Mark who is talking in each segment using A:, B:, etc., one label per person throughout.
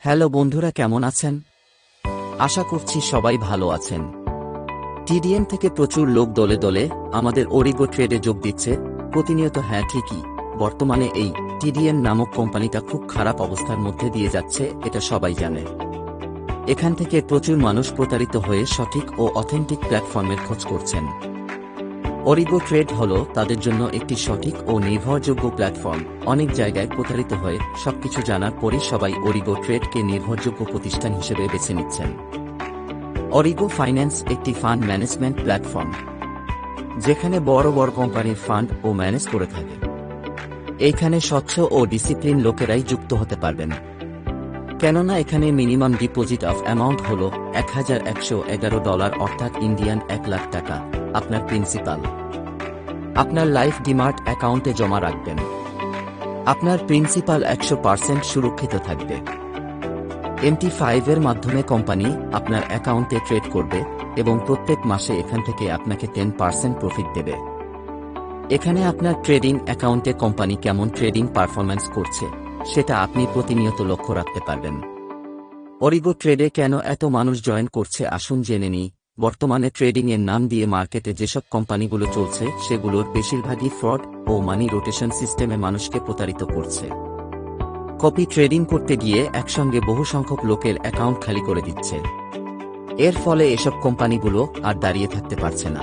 A: Hello বন্ধুরা, কেমন আছেন? আশা করছি সবাই ভালো আছেন। টিডিএম থেকে প্রচুর লোক দলে দলে আমাদের অরিগো ট্রেডে যোগ দিচ্ছে প্রতিনিয়ত। হ্যাঁ, ঠিকই, বর্তমানে এই টিডিএম নামক কোম্পানিটা খুব খারাপ অবস্থার মধ্যে দিয়ে যাচ্ছে, এটা সবাই জানে। এখান থেকে প্রচুর মানুষ প্রতারিত হয়ে সঠিক ও অথেন্টিক প্ল্যাটফর্মের খোঁজ করছেন। অরিগো ট্রেড হল তাদের জন্য একটি সঠিক ও নির্ভরযোগ্য প্ল্যাটফর্ম। অনেক জায়গায় প্রতারিত হয়ে সবকিছু জানার পরই সবাই অরিগো ট্রেডকে নির্ভরযোগ্য প্রতিষ্ঠান হিসেবে বেছে নিচ্ছেন। অরিগো ফাইন্যান্স একটি ফান্ড ম্যানেজমেন্ট প্ল্যাটফর্ম, যেখানে বড় বড় কোম্পানির ফান্ড ও ম্যানেজ করে থাকে। এইখানে স্বচ্ছ ও ডিসিপ্লিন লোকেরাই যুক্ত হতে পারবেন, কেননা এখানে মিনিমাম ডিপোজিট অফ অ্যামাউন্ট হল $1111 অর্থাৎ ইন্ডিয়ান 1 লাখ টাকা। আপনার প্রিন্সিপাল আপনার লাইফ ডিমার্ট অ্যাকাউন্টে জমা রাখবেন। আপনার প্রিন্সিপাল 100% সুরক্ষিত থাকবে। MT5 এর মাধ্যমে কোম্পানি আপনার অ্যাকাউন্টে ট্রেড করবে এবং প্রত্যেক মাসে এখান থেকে আপনাকে 10% প্রফিট দেবে। এখানে আপনার ট্রেডিং অ্যাকাউন্টে কোম্পানি কেমন ট্রেডিং পারফরম্যান্স করছে সেটা আপনি প্রতিনিয়ত লক্ষ্য রাখতে পারবেন। অরিগো ট্রেডে কেন এত মানুষ জয়েন করছে আসুন জেনে নিই। বর্তমানে ট্রেডিং এর নাম দিয়ে মার্কেটে যেসব কোম্পানিগুলো চলছে সেগুলোর বেশিরভাগই ফ্রড ও মানি রোটেশন সিস্টেমে মানুষকে প্রতারিত করছে। কপি ট্রেডিং করতে গিয়ে একসঙ্গে বহু সংখ্যক লোকের অ্যাকাউন্ট খালি করে দিচ্ছে। এর ফলে এসব কোম্পানিগুলো আর দাঁড়িয়ে থাকতে পারছে না।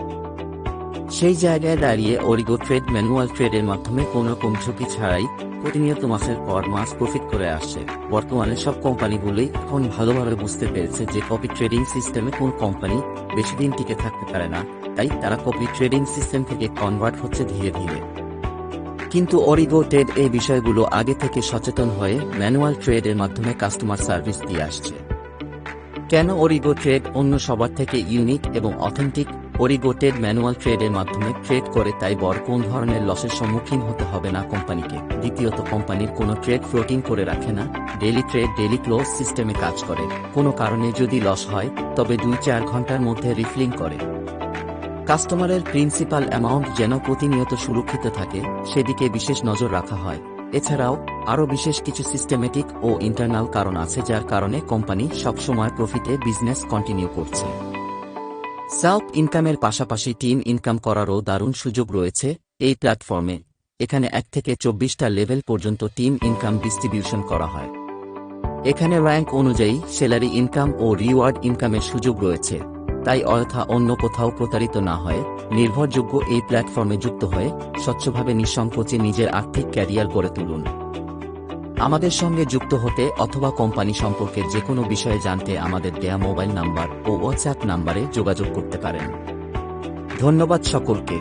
A: সেই জায়গায় দাঁড়িয়ে অরিগো ট্রেড ম্যানুয়াল ট্রেডের মাধ্যমে কোনো রকম ঝুঁকি ছাড়াই প্রতিনিয়ত মাসের পর মাস প্রফিট করে আসছে। বর্তমানে সব কোম্পানিগুলোই এখন ভালোভাবে বুঝতে পেরেছে যে কপি ট্রেডিং সিস্টেমে কোন কোম্পানি বেশি দিন টিকে থাকতে পারে না, তাই তারা কপি ট্রেডিং সিস্টেম থেকে কনভার্ট হচ্ছে ধীরে ধীরে। কিন্তু অরিগো ট্রেড এই বিষয়গুলো আগে থেকে সচেতন হয়ে ম্যানুয়াল ট্রেডের মাধ্যমে কাস্টমার সার্ভিস দিয়ে আসছে। কেন অরিগো ট্রেড অন্য সবার থেকে ইউনিক এবং অথেন্টিক? অরিগো ট্রেড ম্যানুয়াল ট্রেডের মাধ্যমে ট্রেড করে, তাই বড় কোন ধরনের লসের সম্মুখীন হতে হবে না কোম্পানিকে। দ্বিতীয়ত, কোম্পানির কোনো ট্রেড ফ্লোটিং করে রাখে না। ডেইলি ট্রেড ডেইলি ক্লোজ সিস্টেমে কাজ করে। কোনো কারণে যদি লস হয় তবে 2-4 ঘন্টার মধ্যে রিফিলিং করে। কাস্টমারের প্রিন্সিপাল অ্যামাউন্ট যেন প্রতিনিয়ত সুরক্ষিত থাকে সেদিকে বিশেষ নজর রাখা হয়। এছাড়াও আরও বিশেষ কিছু সিস্টেমেটিক ও ইন্টারনাল কারণ আছে যার কারণে কোম্পানি সবসময় প্রফিটে বিজনেস কন্টিনিউ করছে। সেলফ ইনকামের পাশাপাশি টিম ইনকাম করারও দারুণ সুযোগ রয়েছে এই প্ল্যাটফর্মে। এখানে 1 থেকে 24টা লেভেল পর্যন্ত টিম ইনকাম ডিস্ট্রিবিউশন করা হয়। এখানে র্যাঙ্ক অনুযায়ী স্যালারি ইনকাম ও রিওয়ার্ড ইনকামের সুযোগ রয়েছে। তাই অন্য কোথাও প্রতারিত না হয় নির্ভরযোগ্য এই প্ল্যাটফর্মে যুক্ত হয়ে স্বচ্ছভাবে নিঃসংকোচে নিজের আর্থিক ক্যারিয়ার গড়ে তুলুন। আমাদের সঙ্গে যুক্ত হতে অথবা কোম্পানি সম্পর্কে যে কোনো বিষয়ে জানতে আমাদের দেয়া মোবাইল নাম্বার ও হোয়াটসঅ্যাপ নাম্বারে যোগাযোগ করতে পারেন। ধন্যবাদ সকলকে।